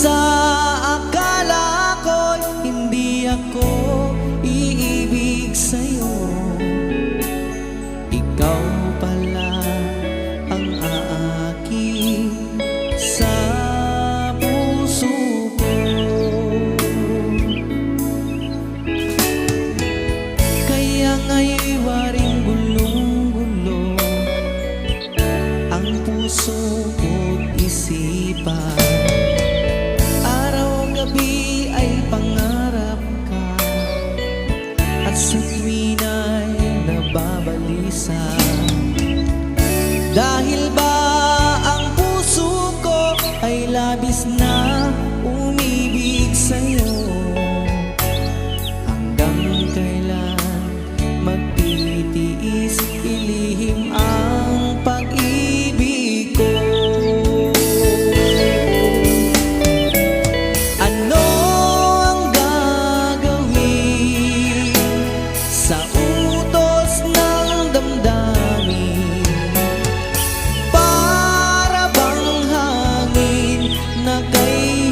Sa akala ko'y hindi ako iibig sa'yo, ikaw pala ang aakit sa puso ko. Kaya nga'y waring gulong-gulo ang puso ko't isipan. Araw-gabi ay pangarap ka, at sa tuwin ay nababalisa. Dahil ba ang puso ko ay labis na umibig sa'yo? Hanggang kailan magtitiis ilihim ang pag-ibig ko? Ano ang gagawin sa utos ng damdamin? Para bang hangin na kay